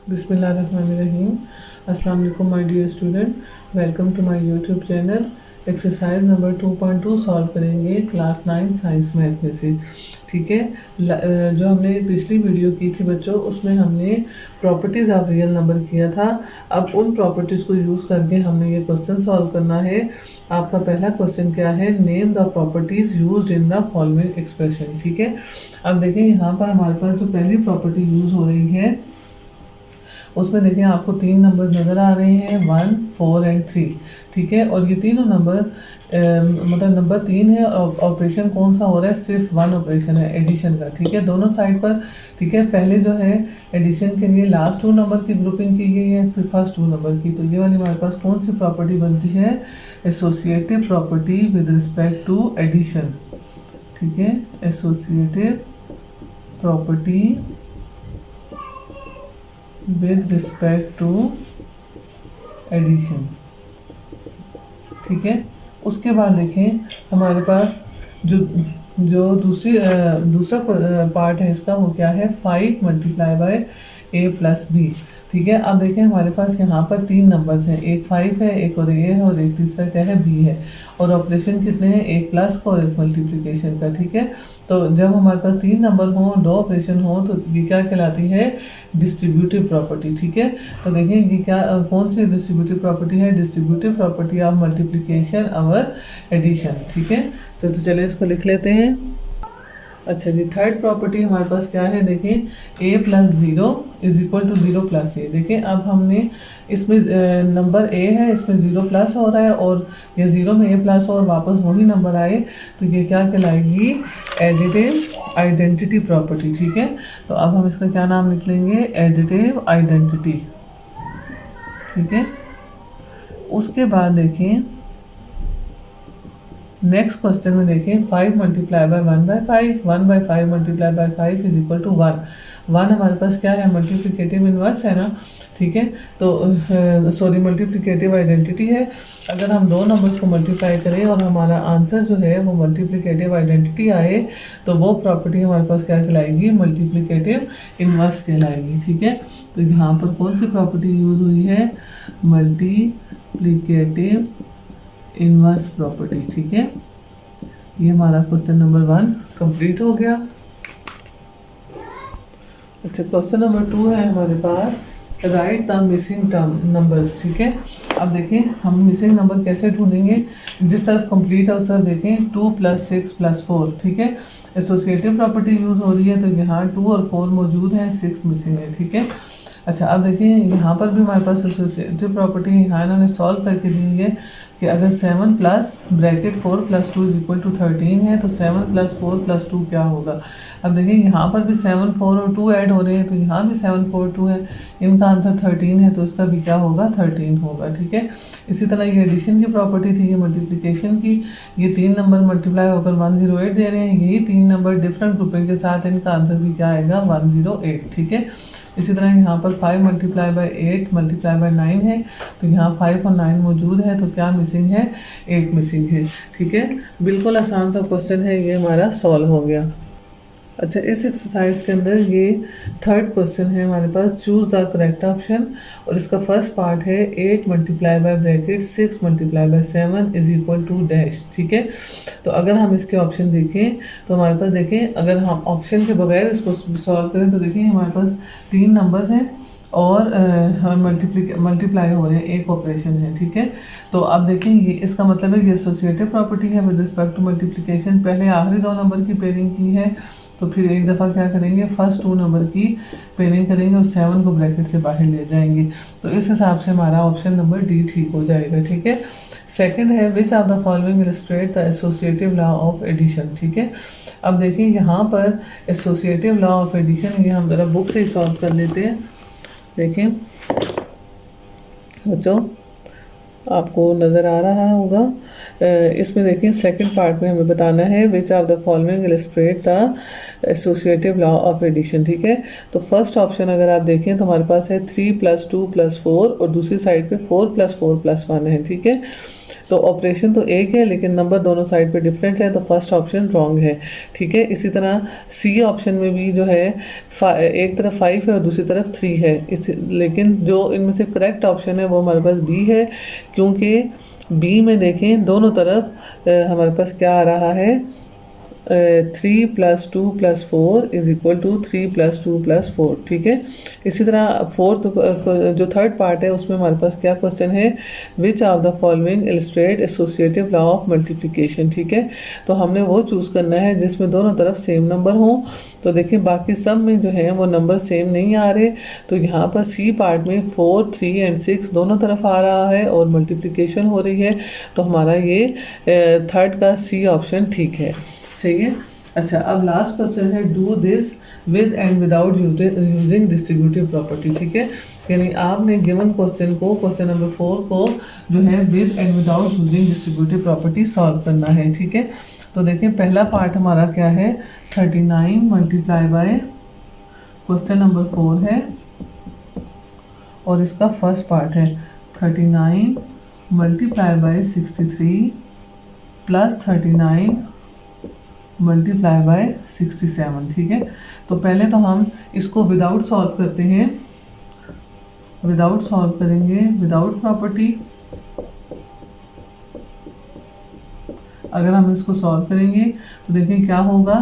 बिस्मिल्लाहिर्रहमानिर्रहीम। अस्सलाम वालेकुम my dear student, welcome to my YouTube channel. Exercise number 2.2 solve करेंगे क्लास 9 साइंस मैथ में से। ठीक है, जो हमने पिछली वीडियो की थी बच्चों, उसमें हमने प्रॉपर्टीज़ ऑफ रियल नंबर किया था। अब उन प्रॉपर्टीज़ को यूज़ करके हमने ये क्वेश्चन सॉल्व करना है। आपका पहला क्वेश्चन क्या है? Name the properties used in the following expression. ठीक है, अब देखें यहाँ पर हमारे पास जो पहली प्रॉपर्टी यूज़ हो रही है उसमें देखें आपको 3 नंबर नज़र आ रहे हैं, 1, 4 एंड 3। ठीक है, और ये तीनों नंबर मतलब नंबर 3 है और ऑपरेशन कौन सा हो रहा है? सिर्फ वन ऑपरेशन है, एडिशन का। ठीक है, दोनों साइड पर। ठीक है, पहले जो है एडिशन के लिए लास्ट 2 नंबर की ग्रुपिंग की गई है, फिर फर्स्ट 2 नंबर की। तो ये वाली हमारे पास कौन सी प्रॉपर्टी बनती है? Associative property with respect to addition. ठीक है, associative property with respect to addition. ठीक है, उसके बाद देखें हमारे पास जो जो दूसरा पार्ट है इसका, वो क्या है? 5 multiply by A plus B. ठीक है, अब देखें हमारे पास यहाँ पर 3 नंबर्स हैं, एक 5 है, एक और ए है, और एक तीसरा क्या है? बी है। और ऑपरेशन कितने हैं? एक प्लस का और एक मल्टीप्लिकेशन का। ठीक है, तो जब हमारे पास 3 नंबर हों, 2 ऑपरेशन हों, तो ये क्या कहलाती है? Distributive property. ठीक है, तो देखें ये क्या कौन सी डिस्ट्रीब्यूटिव प्रॉपर्टी है? डिस्ट्रीब्यूटिव प्रॉपर्टी ऑफ मल्टीप्लिकेशन और एडिशन। ठीक है, तो चलिए इसको लिख लेते हैं। अच्छा जी, थर्ड प्रॉपर्टी हमारे पास क्या है? देखें a plus 0 is equal to 0 plus A. देखें अब हमने इसमें नंबर a है, इसमें 0 प्लस हो रहा है, और ये 0 में a प्लस और वापस वही नंबर आए, तो ये क्या कहलाएगी? Additive identity property. ठीक है, तो अब हम इसका क्या नाम लिख लेंगे? Additive identity. ठीक है, उसके बाद देखें नेक्स्ट क्वेश्चन में देखें 5 multiply by 1 by 5, 1 by 5 multiply by 5 is equal to 1। 1 हमारे पास क्या है? मल्टीप्लिकेटिव इन्वर्स है ना। ठीक है, तो सॉरी मल्टीप्लिकेटिव आइडेंटिटी है। अगर हम दो नंबर्स को मल्टीप्लाई करें और हमारा आंसर जो है वो मल्टीप्लिकेटिव आइडेंटिटी आए, तो वो प्रॉपर्टी हमारे पास क्या कहलाएगी? मल्टीप्लिकेटिव इन्वर्स कहलाएगी। ठीक है, तो यहाँ पर कौन सी प्रॉपर्टी यूज हुई है? Multiplicative inverse property. ठीक है, ये हमारा क्वेश्चन नंबर 1 कंप्लीट हो गया। अच्छा, क्वेश्चन नंबर 2 है हमारे पास, write the missing term numbers. ठीक है, अब देखें हम मिसिंग नंबर कैसे ढूंढेंगे? जिस तरफ कंप्लीट है उस तरफ देखें 2 + 6 + 4। ठीक है, एसोसिएटिव प्रॉपर्टी यूज हो रही है, तो यहाँ 2 और 4 मौजूद है, 6 मिसिंग है। ठीक है, अच्छा अब देखिए यहाँ पर भी हमारे पास एसोसिएटिव प्रॉपर्टी यहाँ इन्होंने सॉल्व करके दी है कि अगर 7 plus bracket 4 + 2 is equal to 13 है, तो 7 + 4 + 2 क्या होगा? अब देखिए यहाँ पर भी 7, 4 और 2 ऐड हो रहे हैं, तो यहाँ भी 7, 4, 2 है, इनका आंसर 13 है, तो इसका भी क्या होगा? 13 होगा। ठीक है, इसी तरह ये एडिशन की प्रॉपर्टी थी, ये मल्टीप्लिकेशन की। ये 3 नंबर मल्टीप्लाई होकर 108 दे रहे हैं, यही 3 नंबर डिफरेंट ग्रुपिंग के साथ, इनका आंसर भी क्या आएगा? 108। ठीक है, इसी तरह यहाँ पर 5 मल्टीप्लाई बाय 8 मल्टीप्लाई बाय 9 है, तो यहाँ 5 और 9 मौजूद है, तो क्या मिसिंग है? 8 मिसिंग है। ठीक है, बिल्कुल आसान सा क्वेश्चन है, ये हमारा सॉल्व हो गया। अच्छा, इस एक्सरसाइज के अंदर ये थर्ड क्वेश्चन है हमारे पास, चूज द करेक्ट ऑप्शन, और इसका फर्स्ट पार्ट है 8 multiply by bracket 6 multiply by 7 is equal to dash. ठीक है, तो अगर हम इसके ऑप्शन देखें तो हमारे पास देखें, अगर हम ऑप्शन के बगैर इसको सॉल्व करें तो देखें हमारे पास 3 नंबर्स हैं और मल्टीप्लाई हो रहे हैं, एक ऑपरेशन है। ठीक है, तो अब देखें ये इसका मतलब है ये एसोसिएटिव प्रॉपर्टी है विद रिस्पेक्ट टू मल्टीप्लिकेशन। पहले आखिरी 2 नंबर की पेयरिंग की है, तो फिर एक दफ़ा क्या करेंगे? फर्स्ट 2 नंबर की पेयरिंग करेंगे और 7 को ब्रैकेट से बाहर ले जाएंगे, तो इस हिसाब से हमारा ऑप्शन नंबर डी ठीक हो जाएगा। ठीक है, सेकंड है which of the following illustrate the associative law of addition. ठीक है, अब देखिए यहाँ पर एसोसिएटिव लॉ ऑफ एडिशन, ये हम ज़रा बुक से ही सॉल्व कर लेते हैं। देखें बच्चों, आपको नज़र आ रहा होगा, इसमें देखिए सेकंड पार्ट में हमें बताना है which of the following illustrate the associative law of addition. ठीक है, तो फर्स्ट ऑप्शन अगर आप देखें तो हमारे पास है 3 + 2 + 4, और दूसरी साइड पे 4 + 4 + 1 है। ठीक है, तो ऑपरेशन तो एक है लेकिन नंबर दोनों साइड पे डिफरेंट है, तो फर्स्ट ऑप्शन रॉन्ग है, ठीक है। इसी तरह सी ऑप्शन में भी जो है एक तरफ 5 है और दूसरी तरफ 3 है, लेकिन जो इनमें से करेक्ट ऑप्शन है वो हमारे पास बी है, क्योंकि बी में देखें दोनों तरफ हमारे पास क्या आ रहा है, 3 + 2 + 4 = 3 + 2 + 4, ठीक है। इसी तरह फोर्थ जो थर्ड पार्ट है उसमें हमारे पास क्या क्वेश्चन है, which of the following illustrate associative law of multiplication, ठीक है। तो हमने वो चूज़ करना है जिसमें दोनों तरफ सेम नंबर हो। तो देखिए बाकी सब में जो है वो नंबर सेम नहीं आ रहे, तो यहाँ पर सी पार्ट में 4, 3 एंड 6 दोनों तरफ आ रहा है और मल्टीप्लिकेशन हो रही है, तो हमारा ये थर्ड का सी ऑप्शन ठीक है, सही है। अच्छा, अब लास्ट क्वेश्चन है do this with and without using distributive property, ठीक है। यानी आपने गिवन क्वेश्चन को, क्वेश्चन नंबर 4 को जो है with and without using distributive property solve करना है, ठीक है। तो देखिए पहला पार्ट हमारा क्या है, 39 मल्टीप्लाई बाय क्वेश्चन नंबर 4 है और इसका फर्स्ट पार्ट है 39 multiply by 63 plus 39 multiply by 67, ठीक है। तो पहले तो हम इसको विदाउट सॉल्व करते हैं, विदाउट सॉल्व करेंगे विदाउट प्रॉपर्टी। अगर हम इसको सॉल्व करेंगे तो देखें क्या होगा,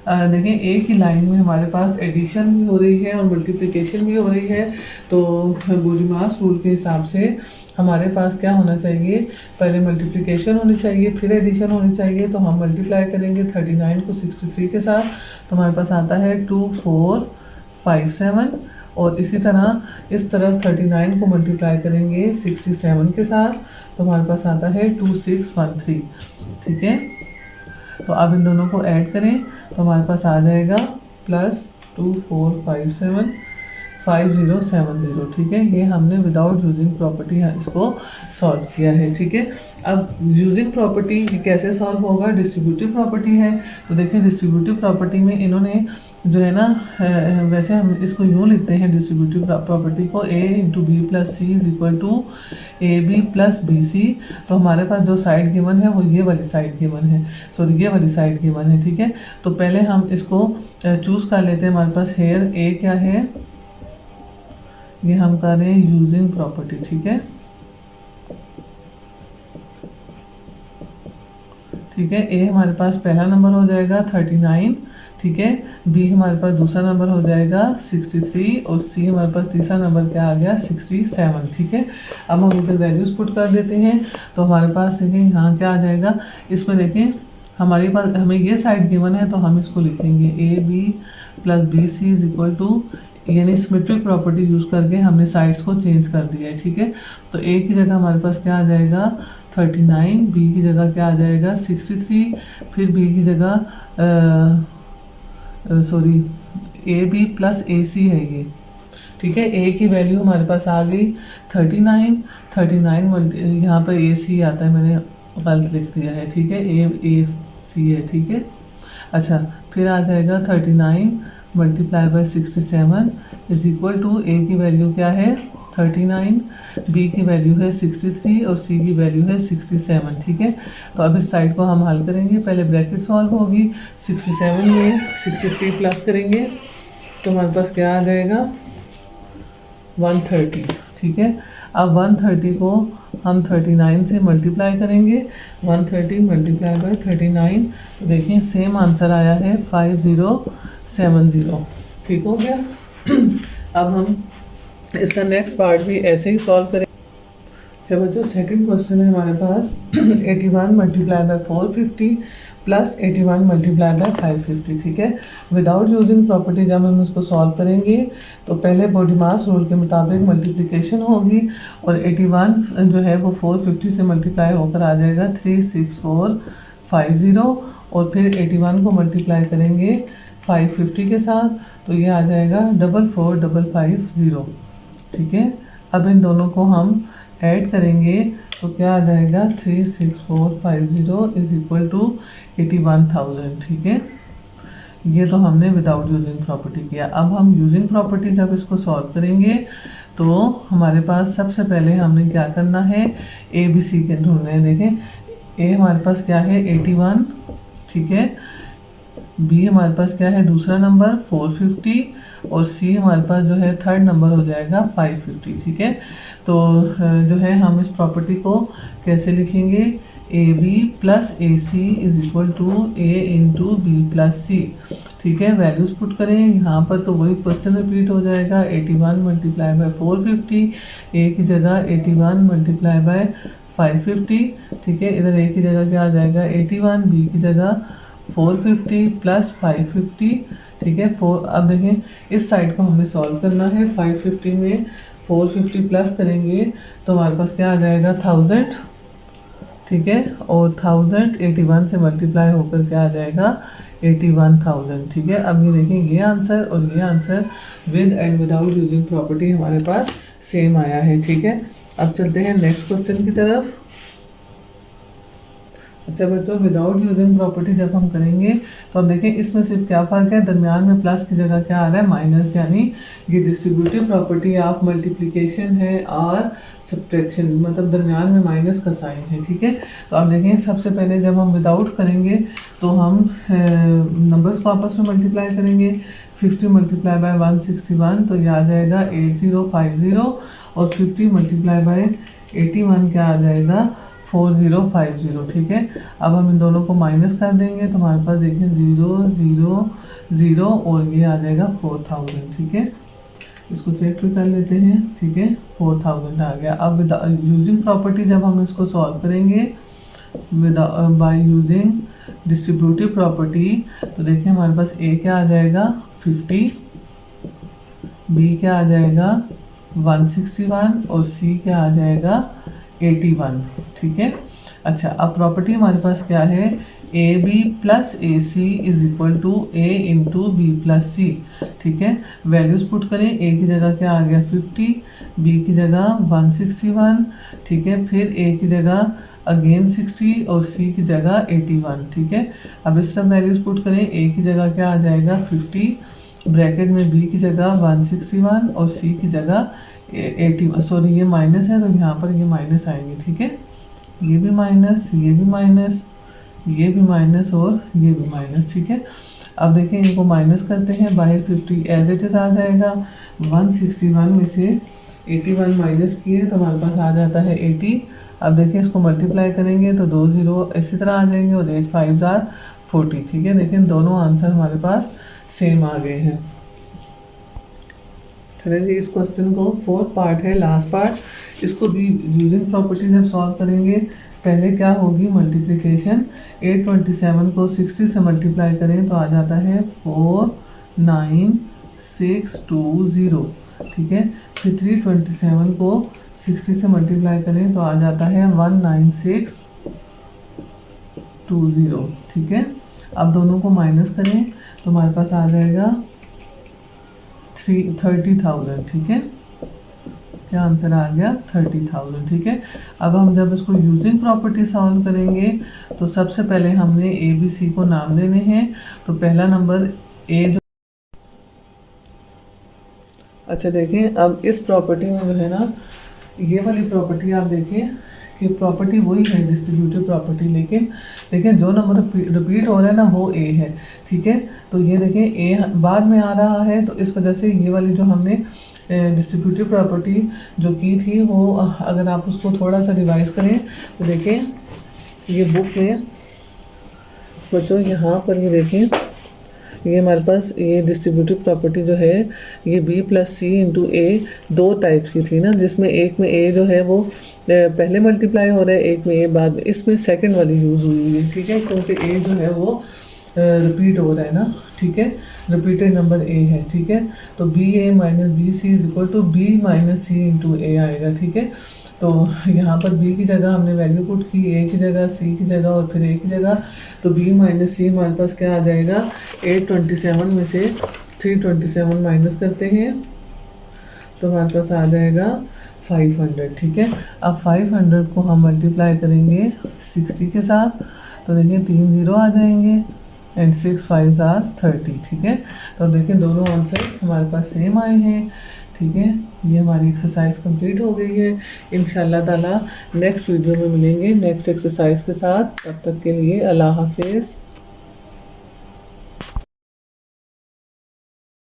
देखें एक ही लाइन में हमारे पास एडिशन भी हो रही है और मल्टीप्लिकेशन भी हो रही है, तो बोडीमास रूल के हिसाब से हमारे पास क्या होना चाहिए, पहले मल्टीप्लिकेशन होनी चाहिए फिर एडिशन होनी चाहिए। तो हम मल्टीप्लाई करेंगे 39 को 63 के साथ, तो हमारे पास आता है 2457, और इसी तरह इस तरफ 39 को मल्टीप्लाई करेंगे 67 के साथ, तो हमारे पास आता है 2613, ठीक है। तो अब इन दोनों को ऐड करें तो हमारे पास आ जाएगा +2457 5070, ठीक है। ये हमने विदाउट यूजिंग प्रॉपर्टी इसको सॉल्व किया है, ठीक है। अब यूजिंग प्रॉपर्टी कैसे सॉल्व होगा, डिस्ट्रीब्यूटिव प्रॉपर्टी है, तो देखिए डिस्ट्रीब्यूटिव प्रॉपर्टी में इन्होंने जो है ना, वैसे हम इसको यूँ लिखते हैं डिस्ट्रीब्यूटिव प्रॉपर्टी को, A × B + C = AB + BC। तो हमारे पास जो साइड गिवन है वो ये वाली साइड गिवन है, सॉरी ये वाली साइड गिवन है, ठीक है। तो पहले हम इसको चूज़ कर लेते हैं, हमारे पास हेयर A क्या है, ये हम कर रहे हैं यूजिंग प्रॉपर्टी, ठीक है, ठीक है। A हमारे पास पहला नंबर हो जाएगा 39, ठीक है। B हमारे पास दूसरा नंबर हो जाएगा 63 और C हमारे पास तीसरा नंबर क्या आ गया 67, ठीक है। अब हम इधर वैल्यूज़ पुट कर देते हैं, तो हमारे पास यहाँ क्या आ जाएगा, इसमें देखें हमारे पास हमें ये साइड गिवन है, तो हम इसको लिखेंगे AB + BC = यानी सिमेट्रिक प्रॉपर्टी यूज़ करके हमने साइड्स को चेंज कर दिया है, ठीक है। तो A की जगह हमारे पास क्या आ जाएगा 39, B की जगह क्या आ जाएगा 63, फिर B की जगह AB + AC है ये, ठीक है। A की वैल्यू हमारे पास आ गई 39 यहाँ पर AC आता है, मैंने गलत लिख दिया है, ठीक है, AC है, ठीक है। अच्छा, फिर आ जाएगा 39 मल्टीप्लाई बाय 67 = A की वैल्यू क्या है 39, B की वैल्यू है 63 और C की वैल्यू है 67, ठीक है। तो अब इस साइड को हम हल करेंगे, पहले ब्रैकेट सॉल्व होगी, 67 में 63 प्लस करेंगे तो हमारे पास क्या आ जाएगा 130, ठीक है। अब 130 को हम 39 से मल्टीप्लाई करेंगे, 130 मल्टीप्लाई बाय 39, तो देखिए सेम आंसर आया है 5070, ठीक हो गया। अब हम इसका नेक्स्ट पार्ट भी ऐसे ही सॉल्व करें। चलो जो सेकंड क्वेश्चन है हमारे पास 81 multiply by 450 plus 81 multiply by 550, ठीक है। विदाउट यूजिंग प्रॉपर्टी जब हम इसको सॉल्व करेंगे तो पहले बोडीमास रूल के मुताबिक मल्टीप्लिकेशन होगी और 81 जो है वो 450 से मल्टीप्लाई होकर आ जाएगा 36450, और फिर 81 को मल्टीप्लाई करेंगे 550 के साथ, तो ये आ जाएगा 44550, ठीक है। अब इन दोनों को हम ऐड करेंगे तो क्या आ जाएगा 36450 = 81,000, ठीक है। ये तो हमने विदाउट यूजिंग प्रॉपर्टी किया। अब हम यूजिंग प्रॉपर्टी जब इसको सॉल्व करेंगे तो हमारे पास सबसे पहले हमने क्या करना है, ए बी सी के ढूंढने हैं। देखें ए हमारे पास क्या है 81, ठीक है, बी हमारे पास क्या है दूसरा नंबर 450 और सी हमारे पास जो है थर्ड नंबर हो जाएगा 550, ठीक है। तो जो है हम इस प्रॉपर्टी को कैसे लिखेंगे, A B plus A C is equal to A into B plus C, ठीक है। वैल्यूज पुट करें यहाँ पर तो वही क्वेश्चन रिपीट हो जाएगा, 81 मल्टीप्लाई बाय 450, ए की जगह 81 मल्टीप्लाई बाय 550, ठीक है। इधर ए की जगह क्या आ जाएगा 81, बी की जगह 450 प्लस 550, ठीक है। अब देखें इस साइड को हमें सॉल्व करना है। 550 में 450 प्लस करेंगे तो हमारे पास क्या आ जाएगा 1000, ठीक है, और 1000 81 से मल्टीप्लाई होकर क्या आ जाएगा 81,000, ठीक है। अब ये देखें ये आंसर और ये answer with and without using property हमारे पास सेम आया है, ठीक है। अब चलते हैं नेक्स्ट क्वेश्चन की तरफ। अच्छा बच्चों, विदाउट यूजिंग प्रॉपर्टी जब हम करेंगे तो अब देखें इसमें सिर्फ क्या फ़र्क है, दरमियान में प्लस की जगह क्या आ रहा है माइनस, यानी ये डिस्ट्रीब्यूटिव प्रॉपर्टी ऑफ मल्टीप्लिकेशन है और सब्ट्रैक्शन, मतलब दरमियान में माइनस का साइन है, ठीक है। तो अब देखें सबसे पहले जब हम विदाउट करेंगे तो हम नंबर्स को आपस में मल्टीप्लाई करेंगे। 50 मल्टीप्लाई बाय 161 तो ये आ जाएगा 8050 और 50 मल्टीप्लाई बाय 81 क्या आ जाएगा 4050, ठीक है। अब हम इन दोनों को माइनस कर देंगे तो हमारे पास देखें 0 0 0 और ये आ जाएगा 4000, ठीक है। इसको चेक भी कर लेते हैं, ठीक है, 4000 आ गया। अब यूजिंग प्रॉपर्टी जब हम इसको सॉल्व करेंगे बाय यूजिंग डिस्ट्रीब्यूटिव प्रॉपर्टी तो देखिए हमारे पास ए क्या आ जाएगा 50, बी क्या आ जाएगा 161 और सी क्या आ जाएगा 81, ठीक है। अच्छा अब प्रॉपर्टी हमारे पास क्या है, A B plus A C is equal to A into B plus C, ठीक है। वैल्यूज पुट करें, ए की जगह क्या आ गया 50, बी की जगह 161, ठीक है, फिर ए की जगह अगेन 60 और सी की जगह 81, ठीक है। अब इस सब वैल्यूज पुट करें, ए की जगह क्या आ जाएगा 50, ब्रैकेट में बी की जगह 161 और सी की जगह 80, सॉरी ये माइनस है तो यहाँ पर ये माइनस आएंगे, ठीक है, ये भी माइनस, ये भी माइनस, ये भी माइनस और ये भी माइनस, ठीक है। अब देखें इनको माइनस करते हैं, बाहर 50 एज इट इज़ आ जाएगा, 161 में से 81 माइनस किए तो हमारे पास आ जाता है 80। अब देखें इसको मल्टीप्लाई करेंगे तो 2 0 इसी तरह आ जाएंगे और 8 5 40, ठीक है। देखें दोनों आंसर हमारे पास सेम आ गए हैं। चलिए जी इस क्वेश्चन को फोर्थ पार्ट है, लास्ट पार्ट, इसको भी यूजिंग प्रॉपर्टी जब सॉल्व करेंगे पहले क्या होगी मल्टीप्लिकेशन, 827 को 60 से मल्टीप्लाई करें तो आ जाता है 49620, ठीक है। फिर 327 को 60 से मल्टीप्लाई करें तो आ जाता है 19620, ठीक है। अब दोनों को माइनस करें तो हमारे पास आ जाएगा 30,000, ठीक है। क्या आंसर आ गया 30,000, ठीक है। अब हम जब इसको यूजिंग प्रॉपर्टी सॉल्व करेंगे तो सबसे पहले हमने ए बी सी को नाम देने हैं। तो पहला नंबर ए जो, अच्छा देखें अब इस प्रॉपर्टी में जो है ना ये वाली प्रॉपर्टी आप देखें कि प्रॉपर्टी वही है डिस्ट्रीब्यूटिव प्रॉपर्टी, लेकिन देखें जो नंबर रिपीट हो रहा है ना वो ए है, ठीक है। तो ये देखें ए बाद में आ रहा है तो इस वजह से ये वाली जो हमने डिस्ट्रीब्यूटिव प्रॉपर्टी जो की थी वो अगर आप उसको थोड़ा सा रिवाइज करें तो देखें ये बुक में बच्चों यहाँ पर ये देखें ये हमारे पास ये डिस्ट्रीब्यूटिव प्रॉपर्टी जो है ये बी प्लस सी इंटू ए दो टाइप्स की थी ना, जिसमें एक में ए जो है वो पहले मल्टीप्लाई हो रहा है, एक में ए बाद में, इसमें सेकंड वाली यूज़ हुई है, ठीक है, क्योंकि ए जो है वो रिपीट हो रहा है ना, ठीक है, रिपीटेड नंबर ए है, ठीक है। तो B A minus B C is equal to B minus C into A आएगा, ठीक है। तो यहाँ पर b की जगह हमने वैल्यू पुट की, a की जगह, c की जगह और फिर a की जगह, तो b माइनस सी हमारे पास क्या आ जाएगा 827 में से 327 माइनस करते हैं तो हमारे पास आ जाएगा 500, ठीक है। अब 500 को हम मल्टीप्लाई करेंगे 60 के साथ तो देखिए 3 0 आ जाएंगे एंड 6 5 30, ठीक है। तो देखिए दोनों आंसर हमारे पास सेम आए हैं। ठीक है, ये हमारी एक्सरसाइज कंप्लीट हो गई है। इंशाल्लाह ताला नेक्स्ट वीडियो में मिलेंगे नेक्स्ट एक्सरसाइज के साथ। तब तक के लिए अल्लाह हाफिज़।